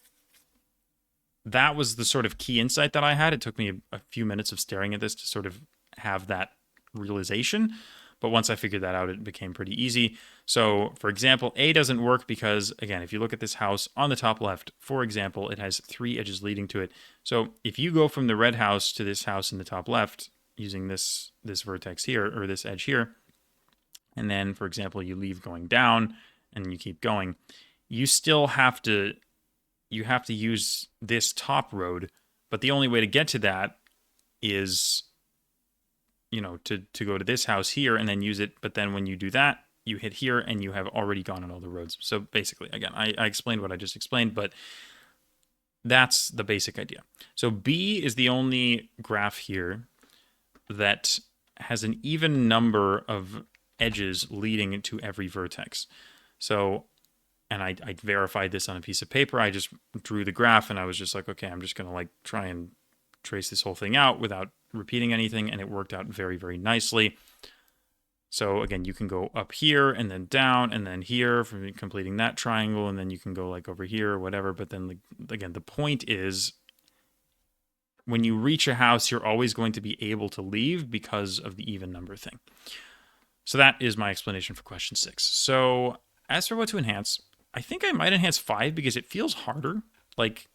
S1: that was the sort of key insight that I had. It took me a few minutes of staring at this to sort of have that realization, but once I figured that out, it became pretty easy. So for example, A doesn't work because, again, if you look at this house on the top left, for example, it has 3 edges leading to it. So if you go from the red house to this house in the top left using this vertex here, or this edge here, and then, for example, you leave going down and you keep going, you still have to use this top road, but the only way to get to that is to go to this house here and then use it. But then when you do that, you hit here and you have already gone on all the roads. So basically, again, I explained what I just explained, but that's the basic idea. So B is the only graph here that has an even number of edges leading to every vertex. So, and I verified this on a piece of paper. I just drew the graph and I was just like, okay, I'm just going to like try and trace this whole thing out without repeating anything. And it worked out very, very nicely. So again, you can go up here and then down and then here from completing that triangle. And then you can go like over here or whatever. But then again, the point is when you reach a house, you're always going to be able to leave because of the even number thing. So that is my explanation for question 6. So as for what to enhance, I think I might enhance 5 because it feels harder. Like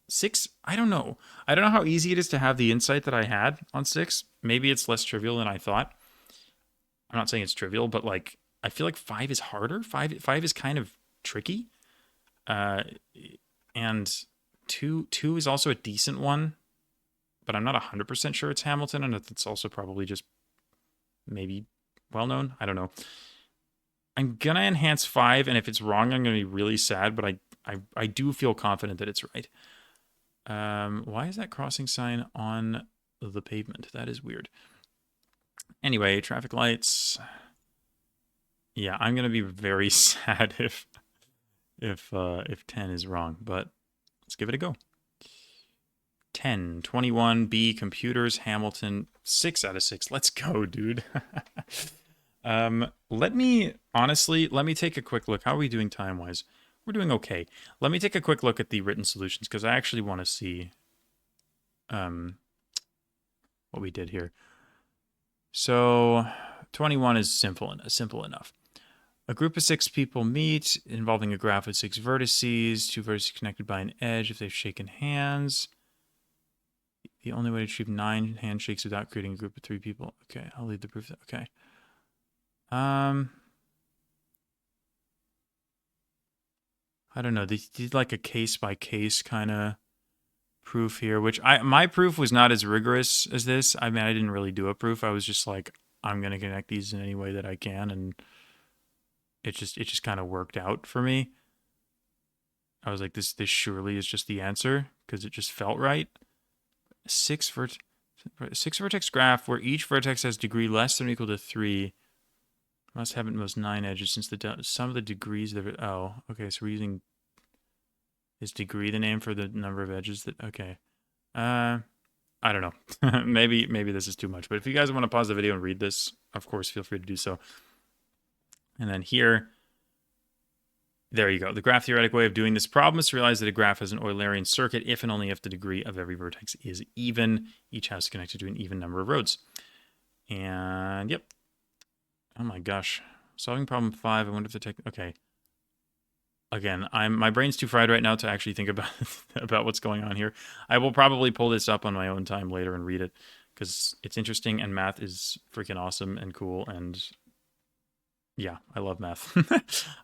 S1: 6, I don't know. I don't know how easy it is to have the insight that I had on 6. Maybe it's less trivial than I thought. I'm not saying it's trivial, but like I feel like 5 is harder. 5 is kind of tricky. And 2 is also a decent one, but I'm not 100% sure it's Hamilton, and it's also probably just maybe well-known. I don't know. I'm going to enhance 5, and if it's wrong, I'm going to be really sad, but I do feel confident that it's right. Why is that crossing sign on the pavement? That is weird. Anyway, traffic lights. Yeah, I'm going to be very sad if 10 is wrong, but let's give it a go. 10, 21, B, computers, Hamilton, 6 out of 6. Let's go, dude. Let me take a quick look. How are we doing time-wise? We're doing okay. Let me take a quick look at the written solutions because I actually want to see what we did here. So 21 is simple enough. A group of 6 people meet involving a graph with 6 vertices, 2 vertices connected by an edge if they've shaken hands. The only way to achieve 9 handshakes without creating a group of 3 people. Okay, I'll leave the proof. Okay. I don't know. They did like a case by case kind of proof here, which my proof was not as rigorous as this. I mean, I didn't really do a proof. I was just like, I'm gonna connect these in any way that I can, and it just kind of worked out for me. I was like, this surely is just the answer because it just felt right. 6 vertex graph where each vertex has degree less than or equal to 3 must have at most 9 edges since the sum of the degrees that okay, so we're using is degree the name for the number of edges that okay. I don't know. maybe this is too much, but if you guys want to pause the video and read this, of course feel free to do so. And then here, there you go. The graph theoretic way of doing this problem is to realize that a graph has an Eulerian circuit if and only if the degree of every vertex is even. Each house is connected to an even number of roads. And yep. Oh my gosh. Solving problem 5. I wonder if the okay. Again, my brain's too fried right now to actually think about what's going on here. I will probably pull this up on my own time later and read it because it's interesting and math is freaking awesome and cool and yeah, I love math.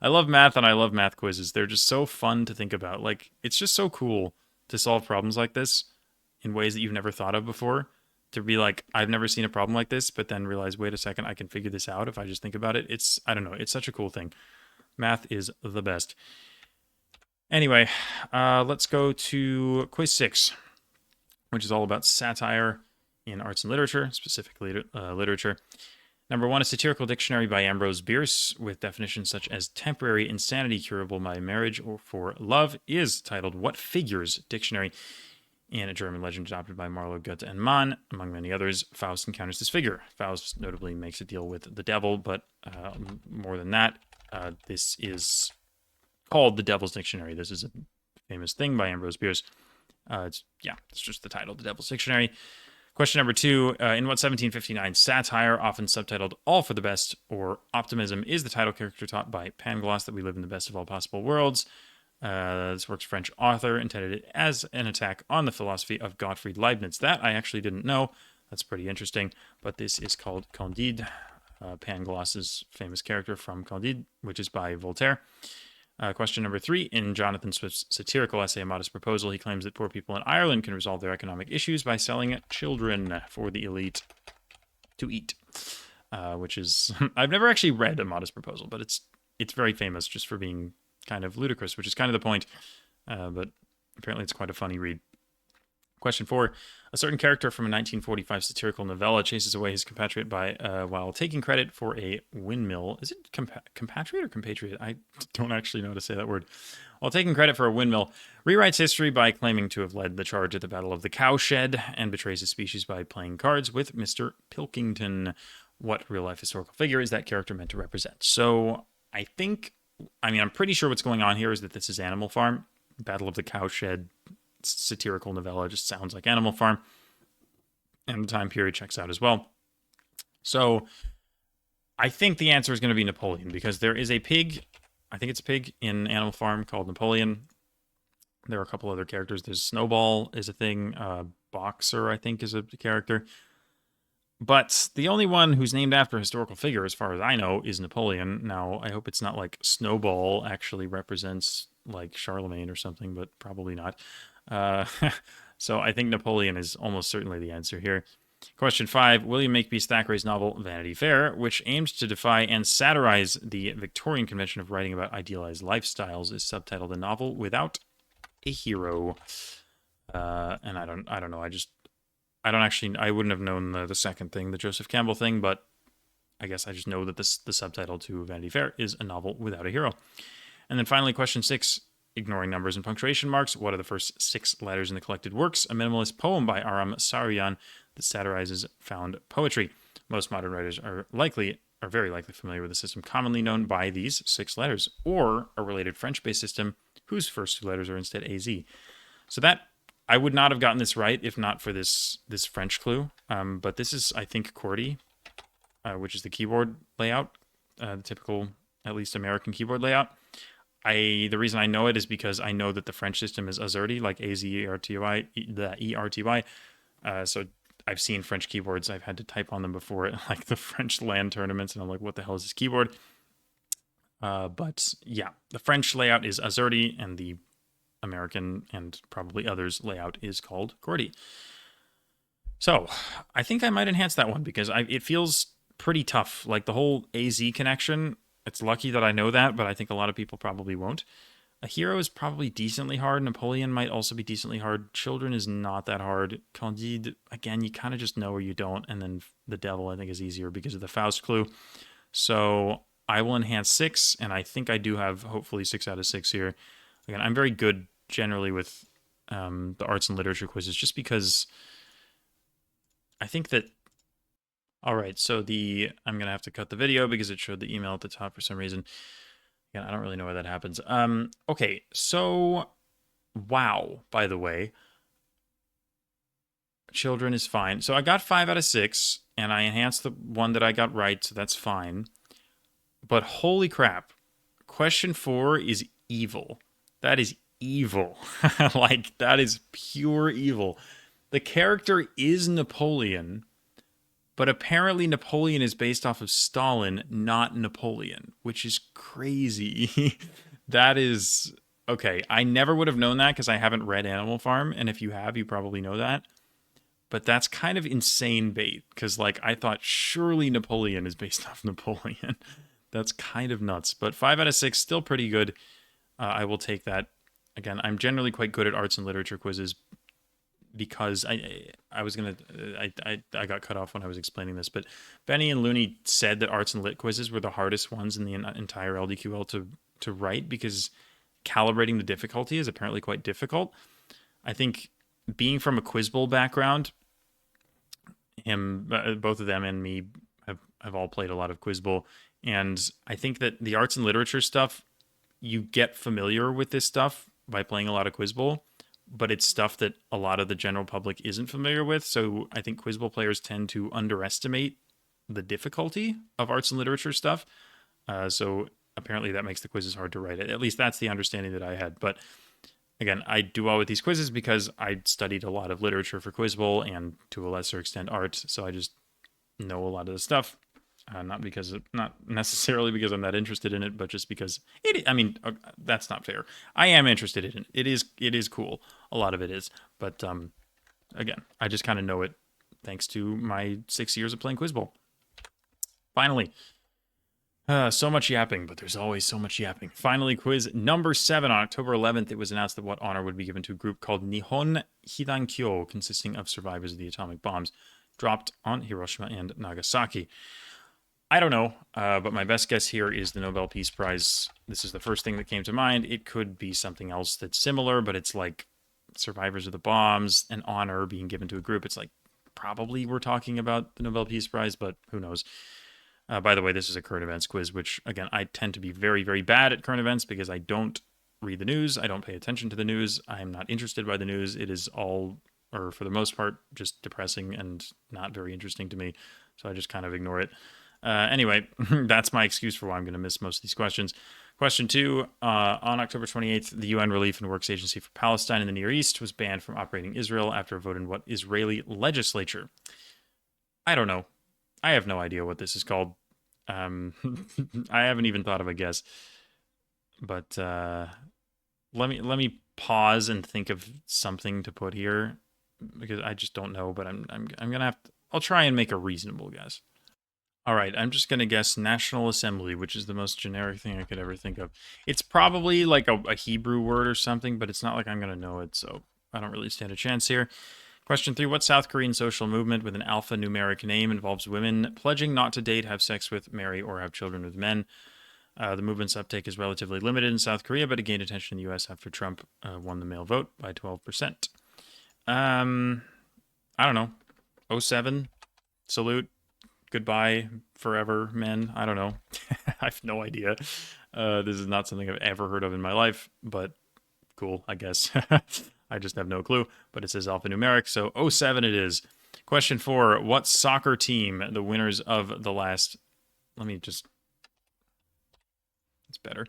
S1: I love math and I love math quizzes. They're just so fun to think about. Like, it's just so cool to solve problems like this in ways that you've never thought of before. To be like, I've never seen a problem like this, but then realize, wait a second, I can figure this out if I just think about it. I don't know, it's such a cool thing. Math is the best. Anyway, let's go to quiz 6, which is all about satire in arts and literature, specifically literature. Number 1, a satirical dictionary by Ambrose Bierce with definitions such as temporary insanity curable by marriage or for love is titled What Figures Dictionary. In a German legend adopted by Marlowe, Goethe, and Mann, among many others, Faust encounters this figure. Faust notably makes a deal with the devil, but more than that, this is called the Devil's Dictionary. This is a famous thing by Ambrose Bierce. It's just the title, the Devil's Dictionary. Question number 2, in what 1759 satire, often subtitled All for the Best or Optimism, is the title character taught by Pangloss that we live in the best of all possible worlds? This work's French author intended it as an attack on the philosophy of Gottfried Leibniz. That I actually didn't know. That's pretty interesting. But this is called Candide, Pangloss's famous character from Candide, which is by Voltaire. Question number 3, in Jonathan Swift's satirical essay, A Modest Proposal, he claims that poor people in Ireland can resolve their economic issues by selling children for the elite to eat. which is I've never actually read A Modest Proposal, but it's very famous just for being kind of ludicrous, which is kind of the point. But apparently, it's quite a funny read. Question 4. A certain character from a 1945 satirical novella chases away his compatriot while taking credit for a windmill. Is it compatriot or compatriot? I don't actually know how to say that word. While taking credit for a windmill, rewrites history by claiming to have led the charge at the Battle of the Cowshed, and betrays his species by playing cards with Mr. Pilkington. What real-life historical figure is that character meant to represent? So I'm pretty sure what's going on here is that this is Animal Farm. Battle of the Cowshed satirical novella just sounds like Animal Farm, and the time period checks out as well. So I think the answer is going to be Napoleon, because there is a pig, I think it's a pig in Animal Farm called Napoleon. There are a couple other characters. There's Snowball is a thing. Boxer, I think, is a character. But the only one who's named after a historical figure, as far as I know, is Napoleon. Now, I hope it's not like Snowball actually represents like Charlemagne or something, but probably not. So I think Napoleon is almost certainly the answer here. Question 5. William Makepeace Thackeray's novel Vanity Fair, which aimed to defy and satirize the Victorian convention of writing about idealized lifestyles, is subtitled A Novel Without a Hero. And I don't know. I wouldn't have known the second thing, the Joseph Campbell thing, but I guess I just know that the subtitle to Vanity Fair is A Novel Without a Hero. And then finally, question 6. Ignoring numbers and punctuation marks, what are the first 6 letters in the collected works? A minimalist poem by Aram Saryan that satirizes found poetry. Most modern writers are very likely familiar with a system commonly known by these 6 letters, or a related French-based system whose first 2 letters are instead AZ. So that, I would not have gotten this right if not for this French clue. But this is, I think, QWERTY, which is the keyboard layout, the typical, at least American keyboard layout. The reason I know it is because I know that the French system is AZERTY, like AZERTY, the ERTY. So I've seen French keyboards. I've had to type on them before at like the French LAN tournaments, and I'm like, what the hell is this keyboard? But yeah, the French layout is AZERTY, and the American and probably others layout is called QWERTY. So I think I might enhance that one because it feels pretty tough. Like the whole AZ connection, it's lucky that I know that, but I think a lot of people probably won't. A hero is probably decently hard. Napoleon might also be decently hard. Children is not that hard. Candide, again, you kind of just know or you don't. And then the devil, I think, is easier because of the Faust clue. So I will enhance 6, and I think I do have hopefully 6 out of 6 here. Again, I'm very good generally with the arts and literature quizzes just because I think that... All right, so I'm going to have to cut the video because it showed the email at the top for some reason. Yeah, I don't really know why that happens. Okay, so, wow, by the way. Children is fine. So I got 5 out of 6, and I enhanced the one that I got right, so that's fine. But holy crap, question 4 is evil. That is evil. Like, that is pure evil. The character is Napoleon, but apparently Napoleon is based off of Stalin, not Napoleon, which is crazy. That is... Okay, I never would have known that because I haven't read Animal Farm, and if you have, you probably know that. But that's kind of insane bait, because like I thought surely Napoleon is based off Napoleon. That's kind of nuts. But 5 out of 6, still pretty good. I will take that. Again, I'm generally quite good at arts and literature quizzes because I got cut off when I was explaining this. But Benny and Looney said that arts and lit quizzes were the hardest ones in the entire LDQL to write because calibrating the difficulty is apparently quite difficult. I think being from a Quiz Bowl background, both of them and me have all played a lot of Quiz Bowl, and I think that the arts and literature stuff, you get familiar with this stuff by playing a lot of Quiz Bowl, but it's stuff that a lot of the general public isn't familiar with. So I think Quiz Bowl players tend to underestimate the difficulty of arts and literature stuff. So apparently that makes the quizzes hard to write. At least that's the understanding that I had. But again, I do well with these quizzes because I studied a lot of literature for Quiz Bowl and to a lesser extent art. So I just know a lot of the stuff. Not necessarily because I'm that interested in it, but just because that's not fair. I am interested in it. It is cool. A lot of it is. But again, I just kind of know it thanks to my 6 years of playing Quiz Bowl. Finally, so much yapping, but there's always so much yapping. Finally, quiz number 7. On October 11th, it was announced that what honor would be given to a group called Nihon Hidankyo, consisting of survivors of the atomic bombs dropped on Hiroshima and Nagasaki. I don't know, but my best guess here is the Nobel Peace Prize. This is the first thing that came to mind. It could be something else that's similar, but it's like survivors of the bombs, an honor being given to a group. It's like probably we're talking about the Nobel Peace Prize, but who knows? By the way, this is a current events quiz, which, again, I tend to be very, very bad at current events because I don't read the news. I don't pay attention to the news. I'm not interested by the news. It is all, or for the most part, just depressing and not very interesting to me. So I just kind of ignore it. Anyway, that's my excuse for why I'm going to miss most of these questions. Question 2. On October 28th, the UN Relief and Works Agency for Palestine in the Near East was banned from operating Israel after a vote in what Israeli legislature? I don't know. I have no idea what this is called. I haven't even thought of a guess. But let me pause and think of something to put here because I just don't know. But I'm gonna have to. I'll try and make a reasonable guess. All right, I'm just gonna guess National Assembly, which is the most generic thing I could ever think of. It's probably like a Hebrew word or something, but it's not like I'm gonna know it, so I don't really stand a chance here. Question 3. What South Korean social movement with an alphanumeric name involves women pledging not to date, have sex with, marry, or have children with men? The movement's uptake is relatively limited in South Korea, but it gained attention in the U.S. after Trump won the male vote by 12%. I don't know. '07, salute, goodbye, forever, men. I don't know. I have no idea. This is not something I've ever heard of in my life, but cool, I guess. I just have no clue, but it says alphanumeric, so '07 it is. Question 4. What soccer team, the winners of the last... Let me just... It's better.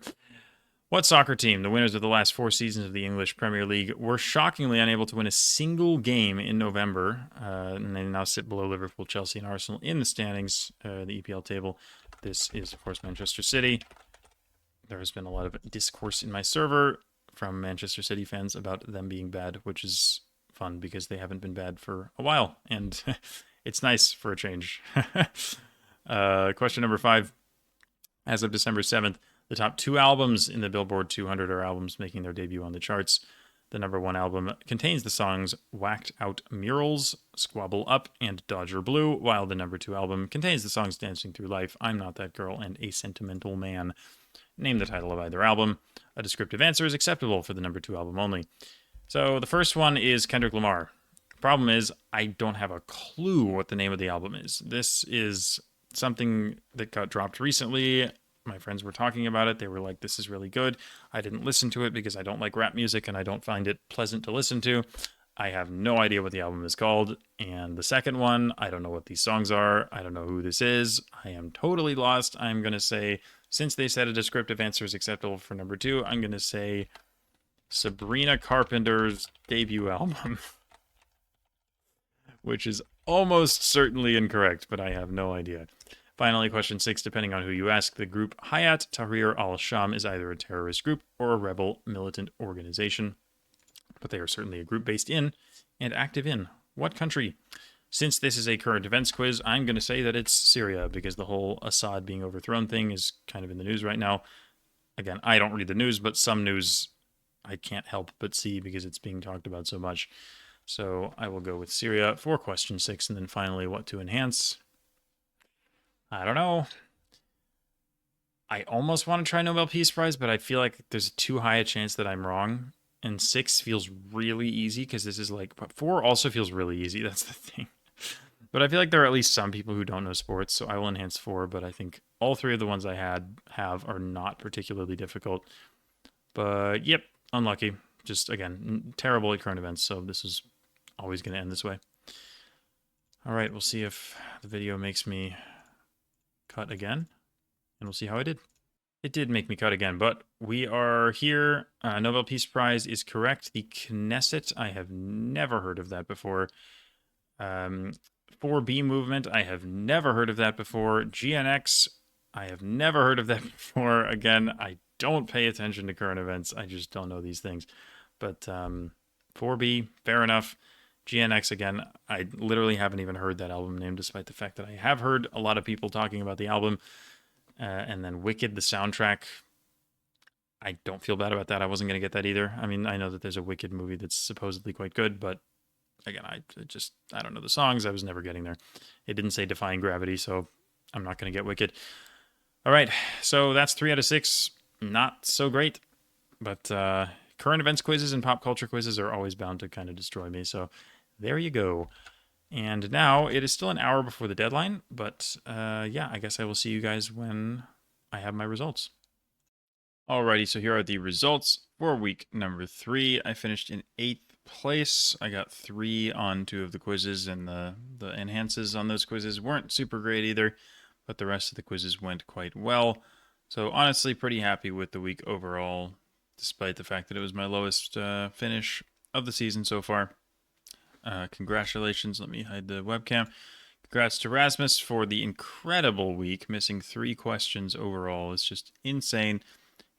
S1: What soccer team, the winners of the last 4 seasons of the English Premier League, were shockingly unable to win a single game in November, and they now sit below Liverpool, Chelsea, and Arsenal in the standings, the EPL table. This is, of course, Manchester City. There has been a lot of discourse in my server from Manchester City fans about them being bad, which is fun because they haven't been bad for a while, and it's nice for a change. Question number 5. As of December 7th, the top 2 albums in the Billboard 200 are albums making their debut on the charts. The number 1 album contains the songs Whacked Out Murals, Squabble Up, and Dodger Blue, while the number 2 album contains the songs Dancing Through Life, I'm Not That Girl, and A Sentimental Man. Name the title of either album. A descriptive answer is acceptable for the number 2 album only. So the first one is Kendrick Lamar. Problem is, I don't have a clue what the name of the album is. This is something that got dropped recently. My friends were talking about it. They were like, this is really good. I didn't listen to it because I don't like rap music and I don't find it pleasant to listen to. I have no idea what the album is called. And the second one, I don't know what these songs are. I don't know who this is. I am totally lost. I'm going to say, since they said a descriptive answer is acceptable for number 2, I'm going to say Sabrina Carpenter's debut album, which is almost certainly incorrect, but I have no idea. Finally, question 6, depending on who you ask, the group Hayat Tahrir al-Sham is either a terrorist group or a rebel militant organization, but they are certainly a group based in and active in what country? Since this is a current events quiz, I'm going to say that it's Syria, because the whole Assad being overthrown thing is kind of in the news right now. Again, I don't read the news, but some news I can't help but see because it's being talked about so much. So I will go with Syria for question 6, and then finally, what to enhance? I don't know. I almost want to try Nobel Peace Prize, but I feel like there's too high a chance that I'm wrong. And 6 feels really easy because this is like, but 4 also feels really easy. That's the thing. But I feel like there are at least some people who don't know sports, so I will enhance 4. But I think all 3 of the ones I have are not particularly difficult. But yep, unlucky. Just again, terrible at current events. So this is always going to end this way. All right, we'll see if the video makes me cut again, and we'll see how I did. It did make me cut again, but we are here. Nobel Peace Prize is correct. The Knesset, I have never heard of that before. 4B movement, I have never heard of that before. GNX, I have never heard of that before. Again, I don't pay attention to current events. I just don't know these things. But 4B, fair enough. GNX, again, I literally haven't even heard that album name, despite the fact that I have heard a lot of people talking about the album. And then Wicked, the soundtrack, I don't feel bad about that. I wasn't going to get that either. I mean, I know that there's a Wicked movie that's supposedly quite good, but again, I don't know the songs. I was never getting there. It didn't say Defying Gravity, so I'm not going to get Wicked. All right, so that's 3 out of 6. Not so great, but current events quizzes and pop culture quizzes are always bound to kind of destroy me. So there you go. And now it is still an hour before the deadline, but yeah, I guess I will see you guys when I have my results. Alrighty, so here are the results for week number 3. I finished in 8th place. I got 3 on 2 of the quizzes, and the enhances on those quizzes weren't super great either, but the rest of the quizzes went quite well. So honestly, pretty happy with the week overall, despite the fact that it was my lowest finish of the season so far. Congratulations. Let me hide the webcam. Congrats to Rasmus for the incredible week, missing 3 questions overall. It's just insane.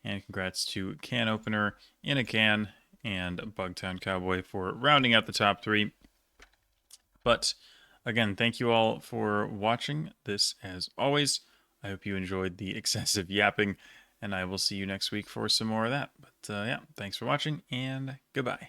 S1: And congrats to Can Opener, In a Can, and Bugtown Cowboy for rounding out the top 3. But again, thank you all for watching this as always. I hope you enjoyed the excessive yapping, and I will see you next week for some more of that. But yeah, thanks for watching, and goodbye.